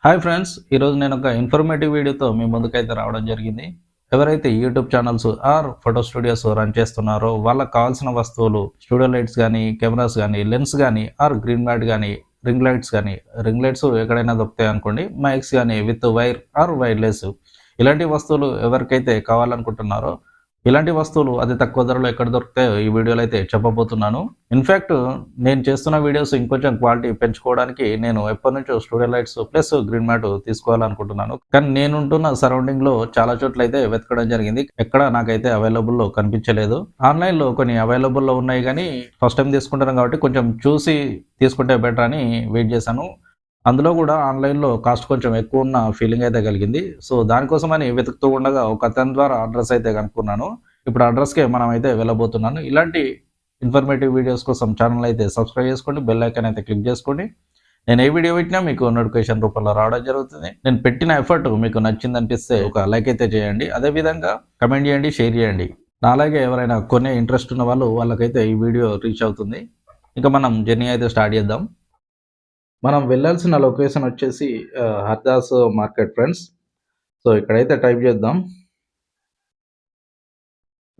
Hi friends, ఈరోజు నేను ఒక ఇన్ఫర్మేటివ్ వీడియోతో మీ ముందుకైతే రావడం జరిగింది. ఎవరైతే YouTube channels are photo studios run చేస్తున్నారో వాళ్ళకి కావాల్సిన వస్తువులు స్టూడియో లైట్స్ కానీ, కెమెరాస్ కానీ, లెన్స్ కానీ ఆర్ గ్రీన్ మ్యాట్ కానీ, రింగ్ లైట్స్ కానీ, రింగ్ లైట్స్ ఎక్కడైనా దొరుకుతాయి అనుకోండి, మైక్స్ కానీ విత్ వైర్ ఆర్ వైర్లెస్ ఇలాంటి వస్తువులు ఎవరికైతే కావాలనుకుంటున్నారో ఇలాంటి వస్తువులు అతి తక్కువ ధరలో ఎక్కడ దొరుకుతాయో ఈ వీడియోలో అయితే చెప్పబోతున్నాను. ఇన్ఫ్యాక్ట్ నేను చేస్తున్న వీడియోస్ ఇంకొంచెం క్వాలిటీ పెంచుకోవడానికి నేను ఎప్పటి నుంచో studio lights plus green mat తీసుకోవాలనుకుంటున్నాను. కానీ నేనుంటున్న సరౌండింగ్లో చాలా చోట్ల అయితే వెతకడం జరిగింది. ఎక్కడ నాకైతే అవైలబుల్లో కనిపించలేదు. ఆన్లైన్లో కొన్ని అవైలబుల్లో ఉన్నాయి, కానీ ఫస్ట్ టైం తీసుకుంటాను కాబట్టి కొంచెం చూసి తీసుకుంటే బెటర్ అని వెయిట్ చేశాను. అందులో కూడా ఆన్లైన్లో కాస్ట్ కొంచెం ఎక్కువ ఉన్న ఫీలింగ్ అయితే కలిగింది. సో దానికోసమని వెతుకుతూ ఉండగా ఒక అతని ద్వారా అడ్రస్ అయితే కనుక్కున్నాను. ఇప్పుడు అడ్రస్కే మనం అయితే వెళ్ళబోతున్నాను. ఇలాంటి ఇన్ఫర్మేటివ్ వీడియోస్ కోసం ఛానల్ అయితే సబ్స్క్రైబ్ చేసుకోండి, బెల్ ఐకాన్ అయితే క్లిక్ చేసుకోండి. నేను ఏ వీడియో పెట్టినా మీకు నోటిఫికేషన్ రూపంలో రావడం జరుగుతుంది. నేను పెట్టిన ఎఫర్ట్ మీకు నచ్చింది అనిపిస్తే ఒక లైక్ అయితే చేయండి, అదేవిధంగా కమెంట్ చేయండి, షేర్ చేయండి. అలాగే ఎవరైనా కొనే ఇంట్రెస్ట్ ఉన్న వాళ్ళకైతే ఈ వీడియో రీచ్ అవుతుంది. ఇంకా మనం జర్నీ అయితే స్టార్ట్ చేద్దాం. మనం వెళ్ళాల్సిన లొకేషన్ వచ్చేసి హర్దాస్ మార్కెట్ ఫ్రెండ్స్. సో ఇక్కడైతే టైప్ చేద్దాం,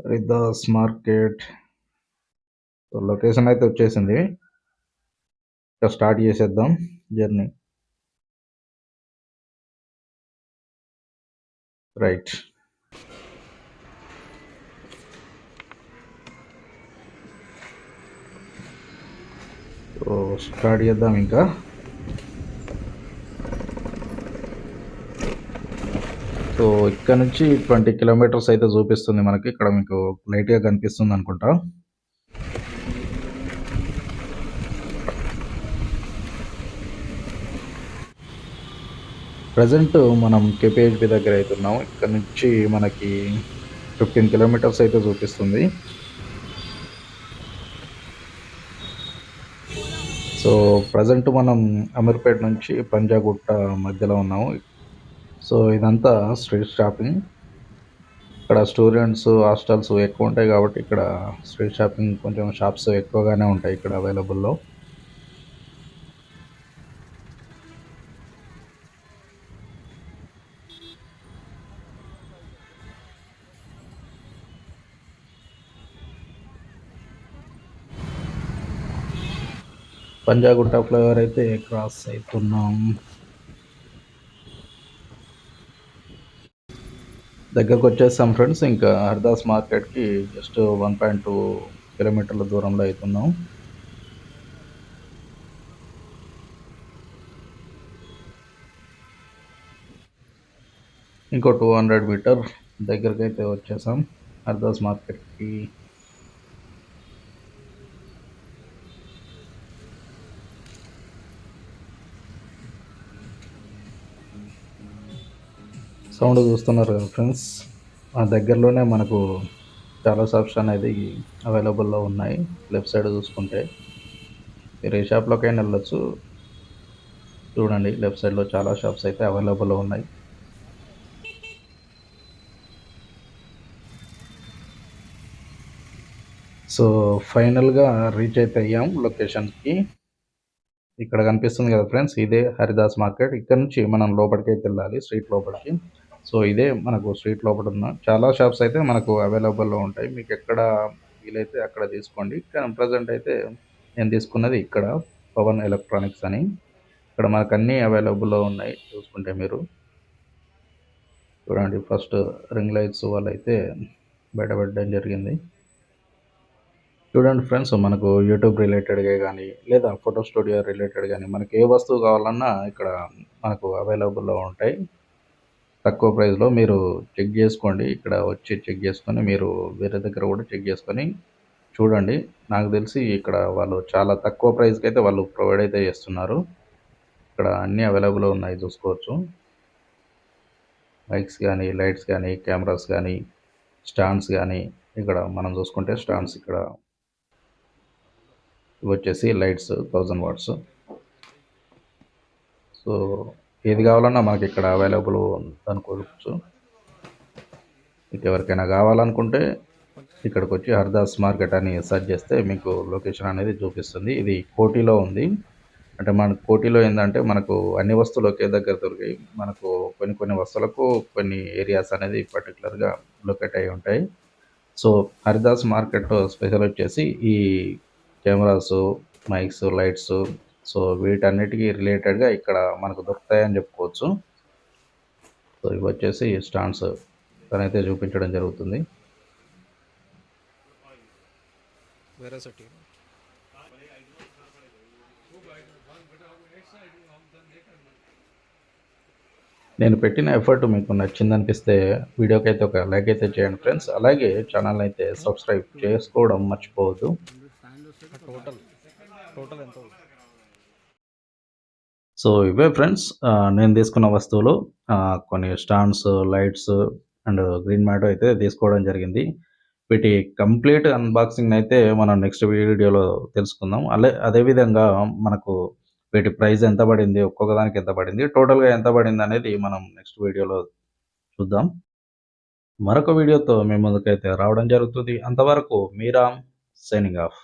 హరిదాస్ మార్కెట్. సో లొకేషన్ అయితే వచ్చేసింది. ఇక స్టార్ట్ చేసేద్దాం జర్నీ. రైట్, సో స్టార్ట్ చేద్దాం. ఇంకా సో ఇక్కడ నుంచి 20 కిలోమీటర్స్ అయితే చూపిస్తుంది మనకి. ఇక్కడ మీకు లైట్గా కనిపిస్తుంది అనుకుంటా. ప్రజెంట్ మనం కేపీహెచ్బి దగ్గర అవుతున్నాం. ఇక్కడ నుంచి మనకి 15 కిలోమీటర్స్ అయితే చూపిస్తుంది. సో ప్రజెంట్ మనం అమీర్పేట నుంచి పంజాగుట్ట మధ్యలో ఉన్నాము. సో ఇదంతా స్ట్రీట్ షాపింగ్. ఇక్కడ స్టూడెంట్స్ హాస్టల్స్ ఎక్కువ ఉంటాయి కాబట్టి ఇక్కడ స్ట్రీట్ షాపింగ్ కొంచెం షాప్స్ ఎక్కువగానే ఉంటాయి ఇక్కడ అవైలబుల్లో. పంజాగుట్ట ఫ్లైఓవర్ అయితే క్రాస్ అవుతున్నాం. దగ్గరకు వచ్చేస్తాం ఫ్రెండ్స్. ఇంకా హర్దాస్ మార్కెట్కి జస్ట్ 1.2 కిలోమీటర్ల దూరంలో అవుతున్నాం. ఇంకో 200 మీటర్ దగ్గరకు అయితే వచ్చేసాం హర్దాస్ మార్కెట్కి. సౌండ్ చూస్తున్నారు కదా ఫ్రెండ్స్, ఆ దగ్గరలోనే మనకు చాలా షాప్స్ అనేది అవైలబుల్లో ఉన్నాయి. లెఫ్ట్ సైడ్ చూసుకుంటే మీరు ఏ షాప్లోకైనా వెళ్ళొచ్చు. చూడండి, లెఫ్ట్ సైడ్లో చాలా షాప్స్ అయితే అవైలబుల్లో ఉన్నాయి. సో ఫైనల్గా రీచ్ అయితే అయ్యాం లొకేషన్కి. ఇక్కడ కనిపిస్తుంది కదా ఫ్రెండ్స్, ఇదే హరిదాస్ మార్కెట్. ఇక్కడ నుంచి మనం లోపలికి అయితే వెళ్ళాలి, స్ట్రీట్ లోపలికి. సో ఇదే మనకు స్ట్రీట్ లోపల ఉన్న చాలా షాప్స్ అయితే మనకు అవైలబుల్లో ఉంటాయి. మీకు ఎక్కడ వీలైతే అక్కడ తీసుకోండి. కానీ ప్రజెంట్ అయితే నేను తీసుకున్నది ఇక్కడ పవన్ ఎలక్ట్రానిక్స్ అని. ఇక్కడ మనకు అన్నీ అవైలబుల్లో ఉన్నాయి. చూసుకుంటే మీరు చూడండి, ఫస్ట్ రింగ్ లైట్స్ వాళ్ళైతే బయటపడడం జరిగింది. చూడండి ఫ్రెండ్స్, మనకు యూట్యూబ్ రిలేటెడ్గా కానీ లేదా ఫోటో స్టూడియో రిలేటెడ్ కానీ మనకి ఏ వస్తువు కావాలన్నా ఇక్కడ మనకు అవైలబుల్లో ఉంటాయి. తక్కువ ప్రైస్లో మీరు చెక్ చేసుకోండి. ఇక్కడ వచ్చి చెక్ చేసుకొని మీరు వేరే దగ్గర కూడా చెక్ చేసుకొని చూడండి. నాకు తెలిసి ఇక్కడ వాళ్ళు చాలా తక్కువ ప్రైస్కి అయితే వాళ్ళు ప్రొవైడ్ అయితే చేస్తున్నారు. ఇక్కడ అన్నీ అవైలబుల్ ఉన్నాయి, చూసుకోవచ్చు. మైక్స్ కానీ, లైట్స్ కానీ, కెమెరాస్ కానీ, స్టాండ్స్ కానీ. ఇక్కడ మనం చూసుకుంటే స్టాండ్స్ ఇక్కడ ఇవి వచ్చేసి లైట్స్ 1000 వాట్స్. సో ఏది కావాలన్నా మనకి ఇక్కడ అవైలబుల్ అనుకోవచ్చు. మీకు ఎవరికైనా కావాలనుకుంటే ఇక్కడికి వచ్చి హర్దాస్ మార్కెట్ అని సెర్చ్ చేస్తే మీకు లొకేషన్ అనేది చూపిస్తుంది. ఇది కోటిలో ఉంది. అంటే మనకు కోటిలో ఏందంటే మనకు అన్ని వస్తువులు ఒకే దగ్గర దొరికాయి. మనకు కొన్ని వస్తువులకు కొన్ని ఏరియాస్ అనేది పర్టిక్యులర్‌గా లొకేట్ అయ్యి ఉంటాయి. సో, హరిదాస్ మార్కెట్ స్పెషల్ వచ్చేసి ఈ కెమెరాసు, మైక్స్, లైట్సు, సో వీటన్నిటికి రిలేటెడ్‌గా ఇక్కడ మనకు దొరుకుతాయని చెప్పుకోవచ్చు. సో ఇవొచ్చేసి స్టాండ్స్ తనైతే చూపించడం జరుగుతుంది. నేను పెట్టిన ఎఫర్ట్ మీకు నచ్చిందనిపిస్తే వీడియోకైతే ఒక లైక్ అయితే చేయండి ఫ్రెండ్స్. అలాగే ఛానల్‌ని అయితే సబ్స్క్రైబ్ చేసుకోవడం మర్చిపోవద్దు. సో ఇవే ఫ్రెండ్స్ నేను తీసుకున్న వస్తువులు. కొన్ని stands, lights and green mat అయితే తీసుకోవడం జరిగింది. వీటి కంప్లీట్ అన్బాక్సింగ్ అయితే మనం నెక్స్ట్ వీడియోలో తెలుసుకుందాం. అదేవిధంగా మనకు వీటి ప్రైస్ ఎంత పడింది, ఒక్కొక్క దానికి ఎంత పడింది, టోటల్‌గా ఎంత పడింది అనేది మనం నెక్స్ట్ వీడియోలో చూద్దాం. మరొక వీడియోతో మీ ముందుకైతే రావడం జరుగుతుంది. అంతవరకు మీ రామ్ సైనింగ్ ఆఫ్.